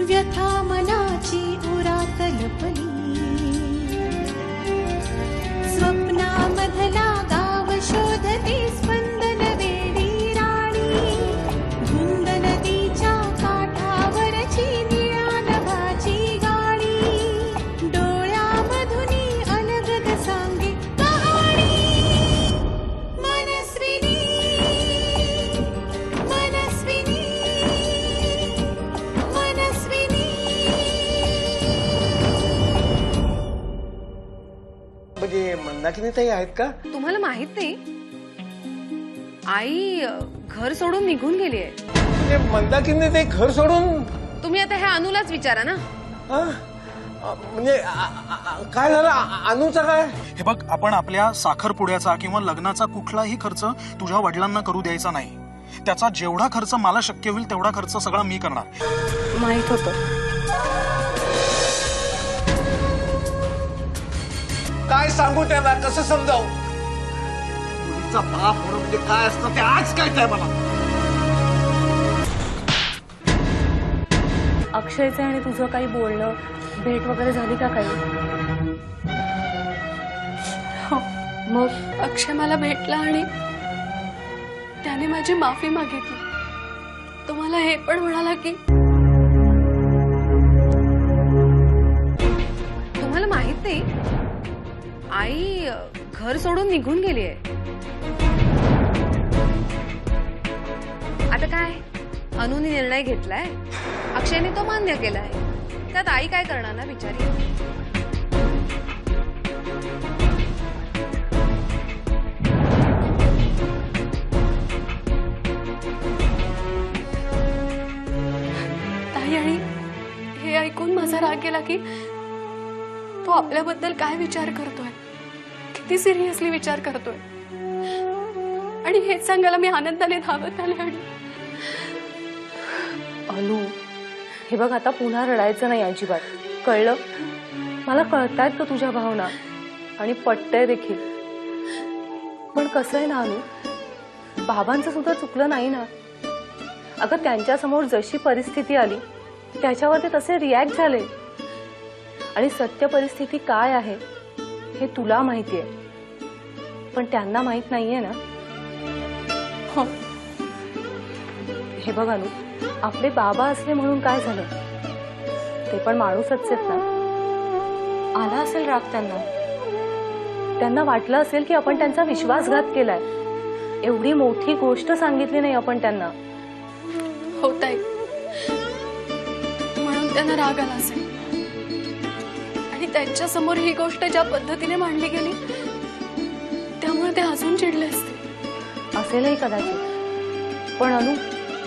व्यथा मनाची उरात लपली, स्वप्नामधला गाव शोधते स्पंदन वेडी राणी, धुंद नदीच्या काठावरची निळ्या नभाची गाणी, डोळ्यामधुनी अलगद सांगे कहाणी। मनस्विनी मनस्विनी मनस्विनी। म्हणजे मंदाकिनी ताई आहेत का? तुम्हाला माहित नाही? आई घर सोडून निघून गेली आहे। म्हणजे मंदाकिनी ताई घर सोडून? तुम्ही आता हे अनुलाच विचारा ना। म्हणजे काय झालं? अनुचा काय? हे बघ, आपण आपल्या साखरपुड्याचा किंवा लग्नाचा कुठलाही खर्च तुझ्या वडिलांना करू द्यायचा नाही। त्याचा जेवढा खर्च मला शक्य होईल तेवढा खर्च सगळा मी करणार। माहित होतं। काय सांगू त्याला, कसं समजावू? मुलीचा बाप होणं म्हणजे काय असतं ते आज काय आहे मला। अक्षयचं आणि तुझं काही बोलणं, भेट वगैरे झाली का काही? हो, मग अक्षय मला भेटला आणि त्याने माझी माफी मागितली। तो मला हे पण म्हणाला की तुम्हाला माहित नाही? आई घर सोडून निघून गेली आहे। आता काय, अनुने निर्णय घेतलाय, अक्षयने तो मान्य केलाय, त्यात आई काय करणार ना बिचारी। ताई, आणि हे ऐकून माझा राग गेला की तो आपल्याबद्दल काय विचार करतोय, किती सिरियसली विचार करतोय। आणि हेच सांगायला मी आनंदाने धावत आले। आणि अनु, हे बघ, आता पुन्हा रडायचं नाही अजिबात, कळलं? मला कळतायत का तुझ्या भावना आणि पटतंय देखील, पण कसं आहे ना अनु, बाबांचं सुद्धा चुकलं नाही ना। अगं, त्यांच्यासमोर जशी परिस्थिती आली त्याच्यावर ते तसे रिॲक्ट झाले, आणि सत्य परिस्थिती काय आहे हे तुला माहिती आहे, पण त्यांना माहित नाहीये ना। हो, हे बघ अनु, आपले बाबा असले म्हणून काय झालं, ते पण माणूसच आहेत ना। आला असेल राग त्यांना, त्यांना वाटलं असेल की आपण त्यांचा विश्वासघात केलाय, एवढी मोठी गोष्ट सांगितली नाही आपण त्यांना। होत आहे म्हणून त्यांना राग आला असेल, आणि त्यांच्या समोर ही गोष्ट ज्या पद्धतीने मांडली गेली त्यामुळे ते अजून चिडले असते। असेलही कदाचित, पण अनु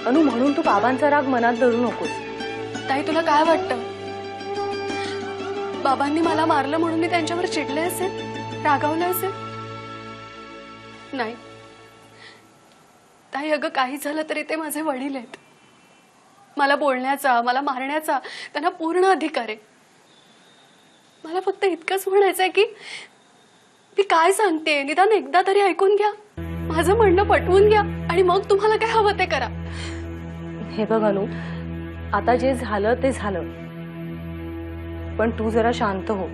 अनु म्हणून तू बाबांचा राग मनात धरू नकोस। ताई, तुला काय वाटतं, बाबांनी मला मारलं म्हणून मी त्यांच्यावर चिडले असेल, रागावले असेल? नाही ताई, अगं काही झालं तरी ते माझे वडील आहेत। मला बोलण्याचा, मला मारण्याचा त्यांना पूर्ण अधिकार आहे। मला फक्त इतकंच म्हणायचंय की मी काय सांगते निदान एकदा तरी ऐकून घ्या, माझं म्हणणं पटवून घ्या, आणि मग तुम्हाला काय हवं ते करा। हे बघ अनु, आता जे झालं ते झालं, पण तू जरा शांत हो,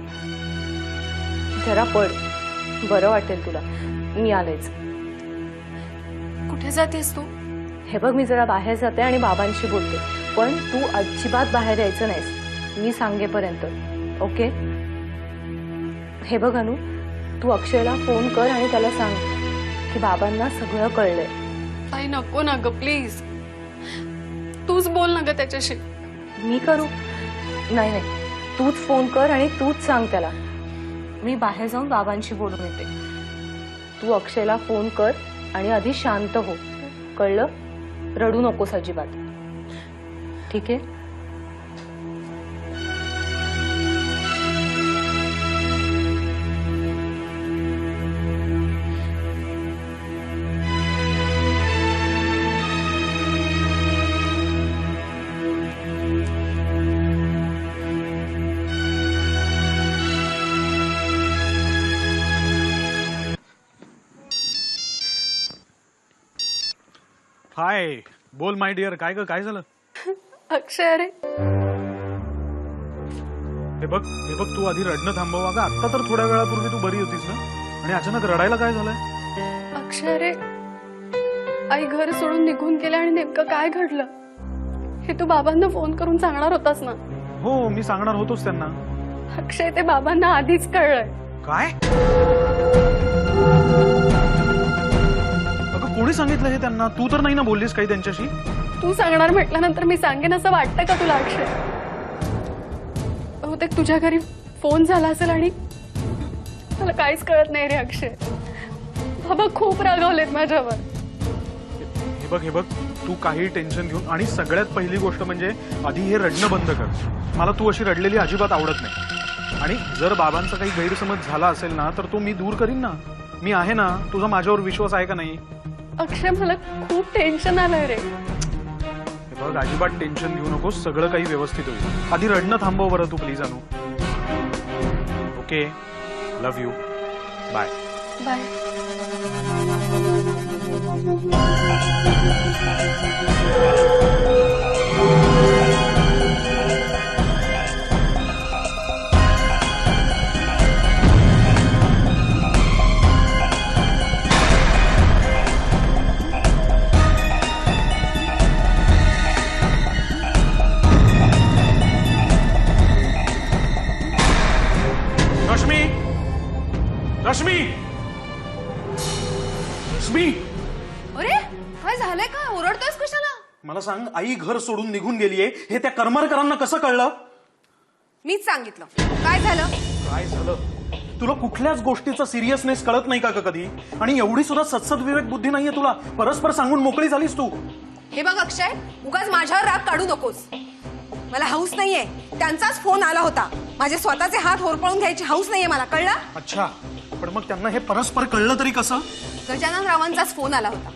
जरा पड, बरं वाटेल तुला। मी आलेच। कुठे जातेस तू? हे बघ, मी जरा बाहेर जाते आणि बाबांशी बोलते, पण तू अजिबात बाहेर यायचं नाहीस मी सांगेपर्यंत, ओके? हे बघ अनु, तू अक्षयला फोन कर आणि त्याला सांग की बाबांना सगळं कळलंय। ताई, नको ना ग, प्लीज तूच बोल ना ग त्याच्याशी। मी करू? नाही नाही, तूच फोन कर आणि तूच सांग त्याला। मी बाहेर जाऊन बाबांशी बोलून येते, तू अक्षयला फोन कर आणि आधी शांत हो, कळलं? रडू नकोस अजिबात, ठीक आहे? हाय, बोल माय डिअर, काय ग, काय झालं? अक्षय, अरे हे बघ तू आधी रडणं थांबव. अगं आता तर थोड्या वेळापूर्वी तू बरी होतीस ना, आणि अचानक रडायला काय झालंय? अक्षय रे, आई घर सोडून निघून गेले आणि नेमकं काय घडलं हे तू बाबांना फोन करून सांगणार होतास ना? हो, मी सांगणार होतोच त्यांना. अक्षय, ते बाबांना आधीच कळलंय. काय? अगं कोणी सांगितलं हे त्यांना? तू तर नाही ना बोललीस काही त्यांच्याशी? तू सांगणार म्हटल्यानंतर मी सांगेन असं वाटतं का तुला अक्षय? बहुतेक तुझ्या घरी फोन झाला असेल आणि मला काहीच कळत नाही रे अक्षय. बाबा खूप रागावलेत माझ्यावर. हे बघ तू काही टेन्शन घेऊन, आणि सगळ्यात पहिली गोष्ट म्हणजे आधी हे रडणं बंद कर. मला तू अशी रडलेली अजिबात आवडत नाही. आणि जर बाबांचा काही गैरसमज झाला असेल ना तर तो मी दूर करीन ना. मी आहे ना. तुझा माझ्यावर विश्वास आहे का नाही? अक्षय, मला खूप टेन्शन आलंय रे. हे बघ, अजिबात टेन्शन घेऊ नकोस. सगळं काही व्यवस्थित होईल. आधी रडणं थांबव बरं तू please Anu. Okay, love you, bye. Bye. Rashmi, Rashmi, Rashmi, अरे काय झालंय? का ओरडतोयस कशाला? मला सांग, आई घर सोडून निघून गेलीये हे त्या करमरकरांना कसं कळलं? मीच सांगितलं. काय झालं? काय झालं? तुला कुठल्याच गोष्टीचा सिरियसनेस कळत नाही का कधी? आणि एवढी सुद्धा सत्सद बुद्धी नाहीये तुला? परस्पर सांगून मोकळी झालीस तू. हे बघ अक्षय, उगाच माझ्यावर राग काढू नकोस. मला हौस नाहीये. त्यांचाच फोन आला होता. माझे स्वतःचे हात होरपळून घ्यायची हौस नाहीये मला, कळलं? अच्छा, पण मग त्यांना हे परस्पर कळलं तरी कसं? गजानन रावांचाच फोन आला होता.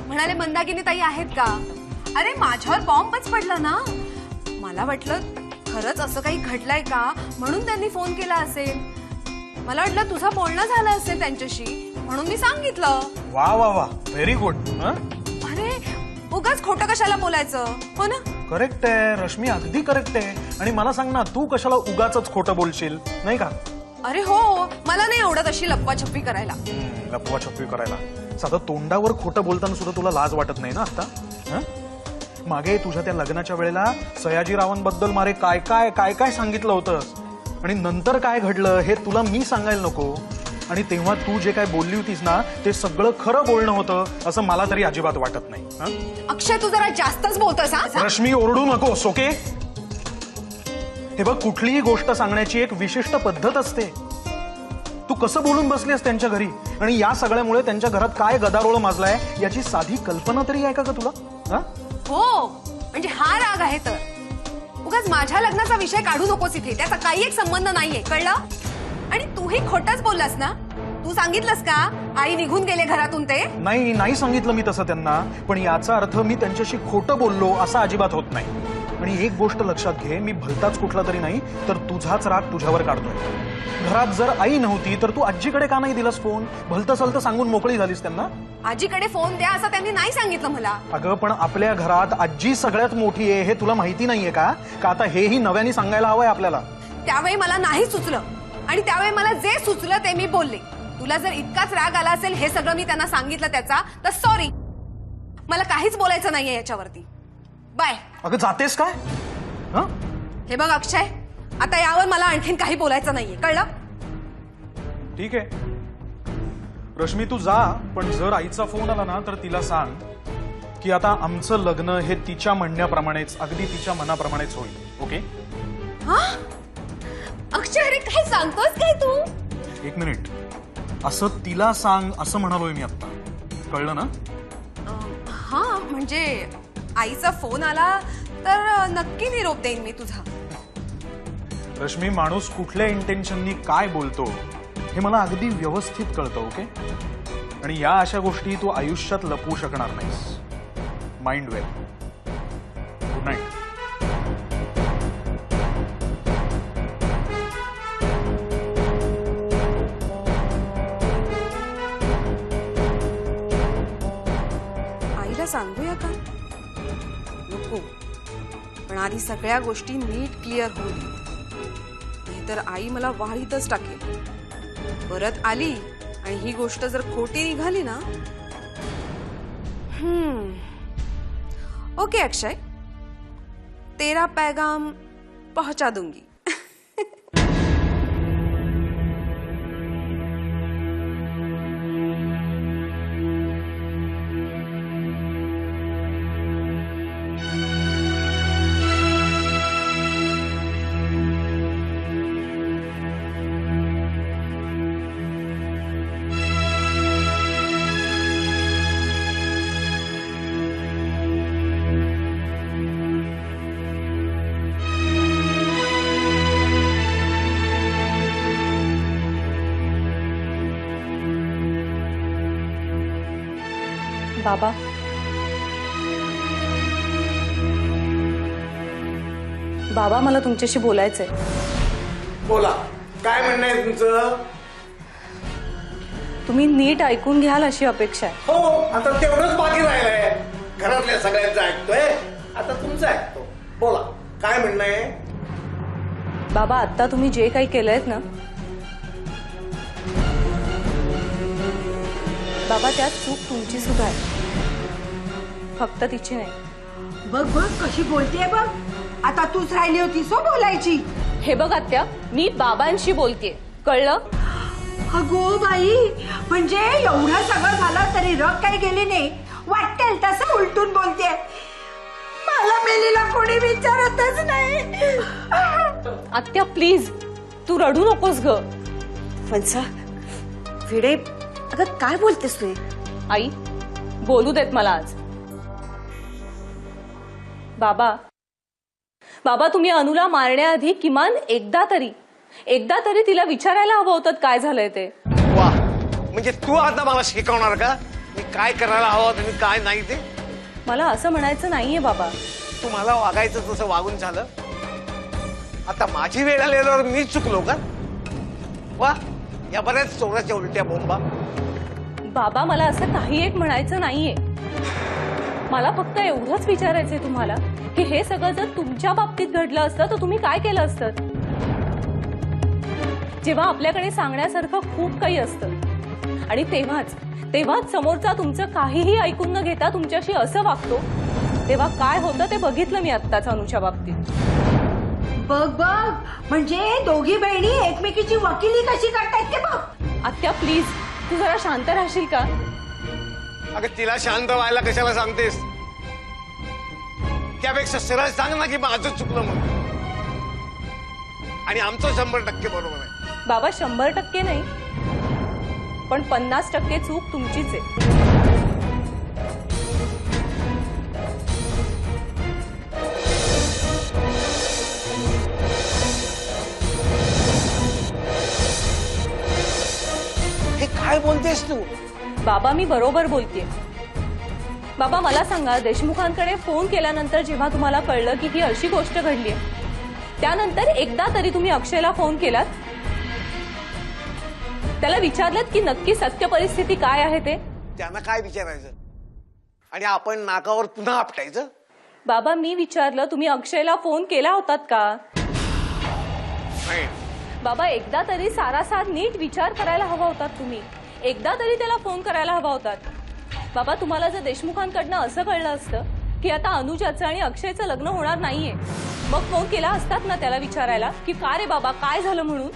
म्हणाले मंदाकिनी ताई आहेत का? अरे माझ्यावर बॉम्बच पडला ना. मला वाटलं खरंच असं काही घडलंय का म्हणून त्यांनी फोन केला असेल. मला वाटलं तुझं बोलणं झालं असेल त्यांच्याशी म्हणून मी सांगितलं. वा वा वा, व्हेरी गुड. अरे उगाच खोटं कशाला बोलायचं, हो ना? करेक्ट आहे रश्मी, अगदी करेक्ट आहे. आणि मला सांग ना, तू कशाला उगाच खोटं बोलशील, नाही का? अरे हो, मला नाही आवडत अशी लपवाछप्पी करायला. लपवाछप्पी करायला? साधं तोंडावर खोटं बोलताना सुद्धा तुला लाज वाटत नाही ना आता? मागे तुझ्या त्या लग्नाच्या वेळेला सयाजीरावांबद्दल मारे काय काय काय काय सांगितलं होतं, आणि नंतर काय घडलं हे तुला मी सांगायला नको? आणि तेव्हा तू जे काय बोलली होतीस ना ते सगळं खरं बोलणं होतं असं मला तरी अजिबात वाटत नाही. अक्षय, तू जरा जास्तच बोलतोस. रश्मी, ओरडू नकोस, ओके? हे बघ, कुठलीही गोष्ट सांगण्याची एक विशिष्ट पद्धत असते. तू कसं बोलून बसलीस त्यांच्या घरी, आणि या सगळ्यामुळे त्यांच्या घरात काय गदारोळ माजलाय याची साधी कल्पना तरी आहे का तुला? हो, म्हणजे हा राग आहे तर उगाच माझ्या लग्नाचा विषय काढू नकोस इथे. त्याचा काही एक संबंध नाहीये, कळलं? आणि तूही खोटंच बोललास ना. तू सांगितलंस का आई निघून गेले घरातून ते? नाही सांगितलं मी तसं त्यांना, पण याचा अर्थ मी त्यांच्याशी खोटं बोललो असा अजिबात होत नाही. आणि एक गोष्ट लक्षात घे, मी भलताच कुठला तरी नाही तर तुझाच राग तुझ्यावर काढतोय. घरात जर आई नव्हती तर तू आजीकडे का नाही दिलास फोन? भलतं सलतं सांगून मोकळी झालीस त्यांना. आजीकडे फोन द्या असं त्यांनी नाही सांगितलं मला. अगं पण आपल्या घरात आजी सगळ्यात मोठी आहे हे तुला माहिती नाहीये का? आता हेही नव्याने सांगायला हवंय आपल्याला. त्यावेळी मला नाही सुचलं, आणि त्यावेळी मला जे सुचलं ते मी बोलले. तुला जर इतकाच राग आला असेल हे सगळं मी त्यांना सांगितलं त्याचा, तर सॉरी, मला काहीच बोलायचं नाहीये याच्यावरती. बाय. अगं जातेस काय? हे बघ अक्षय, आता यावर मला आणखीन काही बोलायचं नाहीये, कळलं? ठीक आहे रश्मी, तू जा. पण जर आईचा फोन आला ना तर तिला सांग की आता आमचं लग्न हे तिच्या म्हणण्याप्रमाणेच, अगदी तिच्या मनाप्रमाणेच होईल, ओके? हा अक्षय, अरे काय सांगतोस काय तू? एक मिनिट, असं तिला सांग असं म्हणालोय मी आता, कळलं ना? हा म्हणजे आईचा फोन आला तर नक्की निरोप देईन मी तुझा. रश्मी, माणूस कुठल्या इंटेन्शननी काय बोलतो हे मला अगदी व्यवस्थित कळतं, ओके? आणि या अशा गोष्टी तू आयुष्यात लपवू शकणार नाहीस. Mind well. Good night. आईला सांगूया का? नको, पण आधी सगळ्या गोष्टी नीट क्लिअर होऊ दे. नाहीतर आई मला वाळीतच टाकेल. परत आली आणि ही गोष्ट जर खोटी निघाली ना. ओके अक्षय, तेरा पैगाम पहुंचा दूंगी. बाबा, बाबा मला तुमच्याशी बोलायचंय. बोला, काय म्हणणं आहे तुमचं? तुम्ही नीट ऐकून घ्याल अशी अपेक्षा आहे. हो, आता तेवढंच बाकी राहिलंय. घरातल्या सगळ्यांचं ऐकतोय, आता तुमचं ऐकतो. बोला, काय म्हणणं आहे? बाबा, आता तुम्ही जे काही केलंयत ना बाबा, त्यात चूक तुमची सुद्धा आहे, फक्त तिची नाही. बघ बघ कशी बोलतेय बघ. आता तूच राहिली होतीस हो बोलायची. हे बघ आत्या, मी बाबांशी बोलतेय, कळलं? अगो बाई, म्हणजे एवढं सगळं झालं तरी रग काही गेली नाही. वाटेल तसं उलटून बोलते. मला मेलीला कोणी विचारतच नाही. आत्या प्लीज, तू रडू नकोस ग. फणसा भिडे, अगं काय बोलतेस तू? आई, बोलू देत मला आज. बाबा, बाबा, तुम्ही अनुला मारण्याआधी किमान एकदा तरी तिला विचारायला हवं होतं काय झालंय ते. वा, म्हणजे तू आता मला शिकवणार का मी काय करायला हवं आणि काय नाही ते? मला असं म्हणायचं नाहीये बाबा. तू मला वागायचं तसं वागून झालं. आता माझी वेळ आल्यावर मी चुकलो का? वा, या बऱ्याच चोराच्या उलट्या बोंबा. बाबा, मला असं काही एक म्हणायचं नाहीये. मला फक्त एवढंच विचारायचंय तुम्हाला की हे सगळं जर तुमच्या बाबतीत घडलं असतं तर तुम्ही काय केलं असतं? जेव्हा आपल्याकडे सांगण्यासारखं खूप काही असतं आणि तेव्हाच समोरचा तुमचं काहीही ऐकून न घेता तुमच्याशी असं वागतो, तेव्हा काय होतं ते बघितलं मी आत्ताच अनुच्या बाबतीत. बघ बघ, म्हणजे दोघी बहिणी एकमेकीची वकिली कशी करतायत ते बघ. आत्या प्लीज, तू जरा शांत राहशील का? अगं, तिला शांत व्हायला कशाला सांगतेस? त्यापेक्षा सरळ सांग ना की माझं चुकलं म्हणून. आणि आमचं 100% बरोबर आहे. बाबा, 100% नाही, पण 50% चूक तुमचीच आहे. हे काय बोलतेस तू? बाबा, मी बरोबर बोलतेय. बाबा, मला सांगा, देशमुखांकडे फोन केल्यानंतर जेव्हा तुम्हाला कळलं की ही अशी गोष्ट घडलीय, त्यानंतर एकदा तरी तुम्ही अक्षयला फोन केलात? त्याला विचारलं की नक्की सत्य परिस्थिती काय आहे ते? त्यांना काय विचारायचं आणि आपण नाकावर पुन्हा आपटायचं? बाबा, मी विचारलं, तुम्ही अक्षयला फोन केला होतात का? नाही. बाबा, एकदा तरी सारासार नीट विचार करायला हवा होतात तुम्ही. एकदा तरी त्याला फोन करायला हवा होतात. बाबा, तुम्हाला जर देशमुखांकडनं असं कळलं असतं की आता अनुजाचं आणि अक्षयचं लग्न होणार नाहीये, मग फोन केला असतात ना त्याला विचारायला की का रे बाबा, काय झालं म्हणून?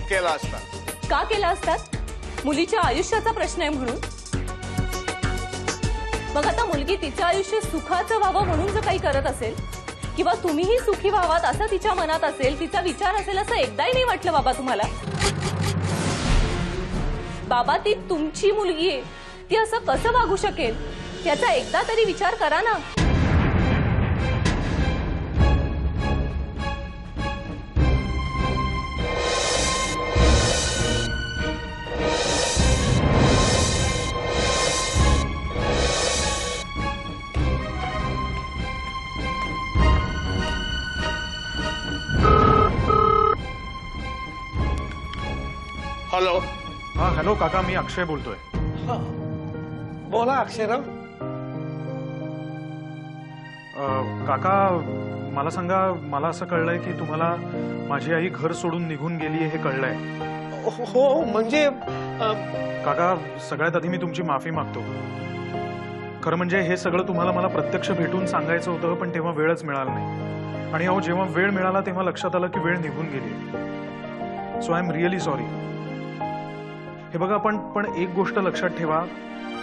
केला असता. का केला असतात? मुलीच्या आयुष्याचा प्रश्न आहे म्हणून. मग आता मुलगी तिचं आयुष्य सुखाचं व्हावं म्हणून जर काही करत असेल किंवा तुम्हीही सुखी व्हावात असं तिच्या मनात असेल, तिचा विचार असेल, असं एकदाही नाही वाटलं बाबा तुम्हाला? बाबा, ती तुमची मुलगी आहे, ती असं कसं वागू शकेल याचा एकदा तरी विचार करा ना. हॅलो. हा, हॅलो काका, मी अक्षय बोलतोय. बोला अक्षयराव. काका मला सांगा, मला असं कळलंय की तुम्हाला माझी आई घर सोडून निघून गेली हे कळलंय. हो म्हणजे काका सगळ्यात आधी मी तुमची माफी मागतो. खरं म्हणजे हे सगळं तुम्हाला मला प्रत्यक्ष भेटून सांगायचं होतं, पण तेव्हा वेळच मिळाला नाही. आणि अहो जेव्हा वेळ मिळाला तेव्हा लक्षात आलं की वेळ निघून गेली. So I am really sorry. हे बघा, पण एक गोष्ट लक्षात ठेवा,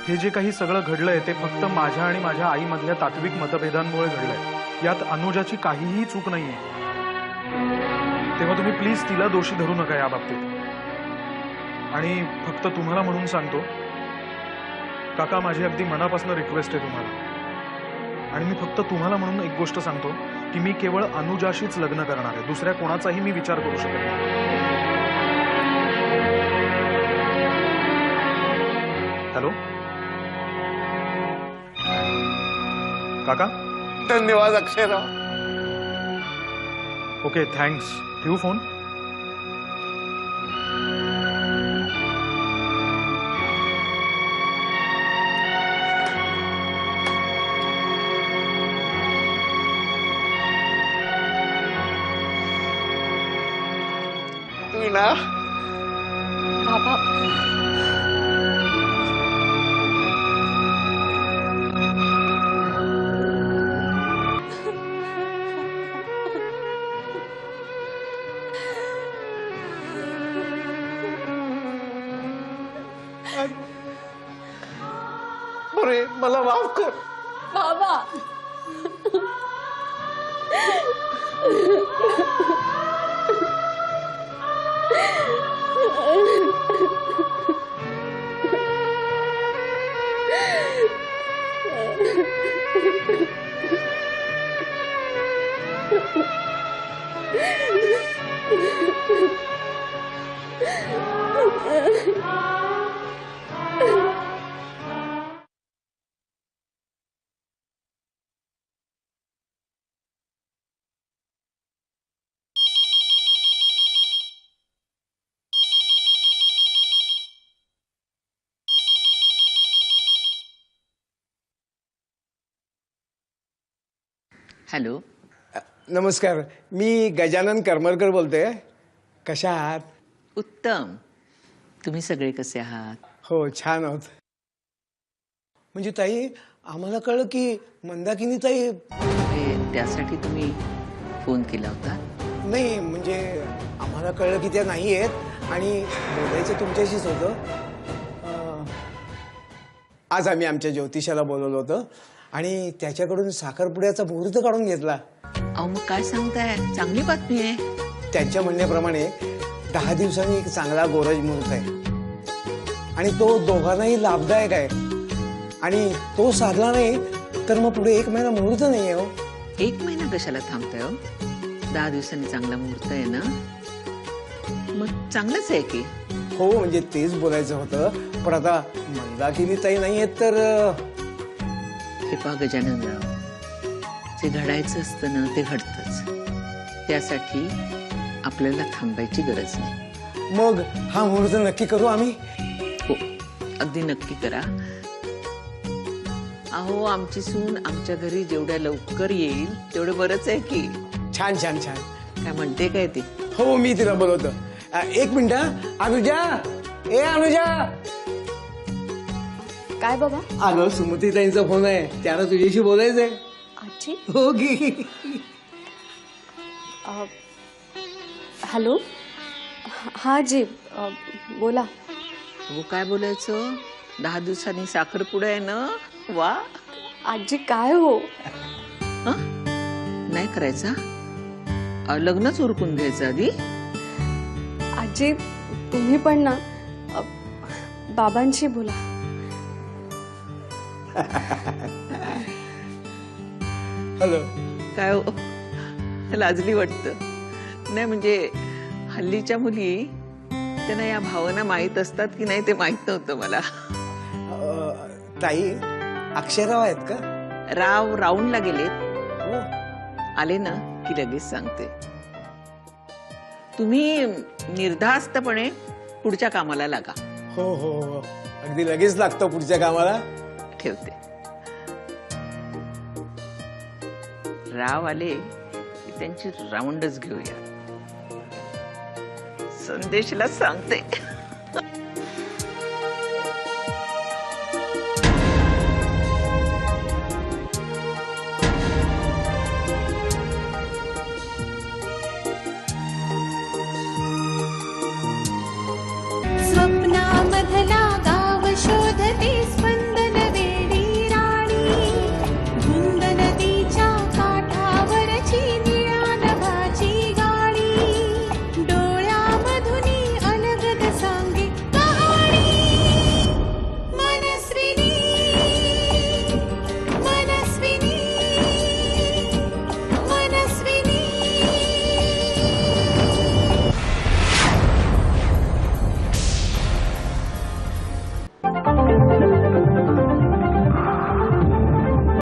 हे जे काही सगळं घडलंय ते फक्त माझ्या आणि माझ्या आईमधल्या तात्विक मतभेदांमुळे घडलंय. यात अनुजाची काहीही चूक नाहीये. तेव्हा तुम्ही प्लीज तिला दोषी धरू नका या बाबतीत. आणि फक्त तुम्हाला म्हणून सांगतो काका, माझी अगदी मनापासून रिक्वेस्ट आहे तुम्हाला. आणि मी फक्त तुम्हाला म्हणून एक गोष्ट सांगतो की मी केवळ अनुजाशीच लग्न करणार आहे. दुसऱ्या कोणाचाही मी विचार करू शकत नाही. हॅलो काका. धन्यवाद अक्षयराव. Okay thanks. ठेवू फोन. तुम्ही ना बाबा बरे मला माफ कर. बाबा हॅलो. नमस्कार, मी गजानन करमरकर बोलतोय. कशा आहात? उत्तम. तुम्ही सगळे कसे आहात? हो छान आहोत. म्हणजे ताई, आम्हाला कळलं की मंदाकिनी ताई. त्यासाठी तुम्ही फोन केला होता? नाही म्हणजे आम्हाला कळलं की त्या नाही आहेत आणि बोलायचं तुमच्याशीच होतं. आज आम्ही आमच्या ज्योतिषाला बोलवलं होतं आणि त्याच्याकडून साखरपुड्याचा मुहूर्त काढून घेतला. अहो मग काय सांगताय, चांगली बातमी आहे. त्यांच्या म्हणण्याप्रमाणे 10 दिवसांनी एक चांगला गोरज मुहूर्त आहे आणि तो दोघांनाही लाभदायक आहे. आणि तो साधला नाही तर मग पुढे 1 महिना मुहूर्त नाही आहे. हो 1 महिना कशाला थांबताय हो? 10 दिवसांनी चांगला मुहूर्त आहे ना, मग चांगलंच आहे की. हो म्हणजे तेच बोलायचं होतं. पण आता मंदाकिनी ताई नाही आहेत तर. हे पहा गजाननराव, जे घडायचं असतं ना ते घडतंच. त्यासाठी आपल्याला थांबायची गरज नाही. मग हा मुहूर्त नक्की करू आम्ही. हो अगदी नक्की करा. अहो आमची सून आमच्या घरी जेवढ्या लवकर येईल तेवढं बरंच आहे की. छान छान छान. काय म्हणते काय ते? हो मी तिला बोलवतो. 1 मिनिट. अनुजा, ए अनुजा. काय बाबा? अगं सुमतीताईंचा फोन आहे, त्याला तुझ्याशी बोलायचंय. आजी. हो की. हॅलो. हा जी बोला. हो काय बोलायचं? 10 दिवसांनी साखरपुडा आहे ना. वा. आजी काय हो? नाही करायचा? लग्नच उरकून घ्यायचं आधी. आजी तुम्ही पण ना बाबांशी बोला. हॅलो. काय हो लाजली वाटतं. नाही म्हणजे हल्लीच्या मुली त्यांना या भावना माहीत असतात की नाही ते माहित नव्हतं मला. ताई अक्षयराव आहेत का? राव राऊंडला गेलेत. हो. आले ना की लगेच सांगते. तुम्ही निर्धास्तपणे पुढच्या कामाला लागा. हो हो हो अगदी लगेच लागतो पुढच्या कामाला. ठेवते. राव आले की त्यांची राऊंडच घेऊया. संदेशला सांगते. स्वप्नामधला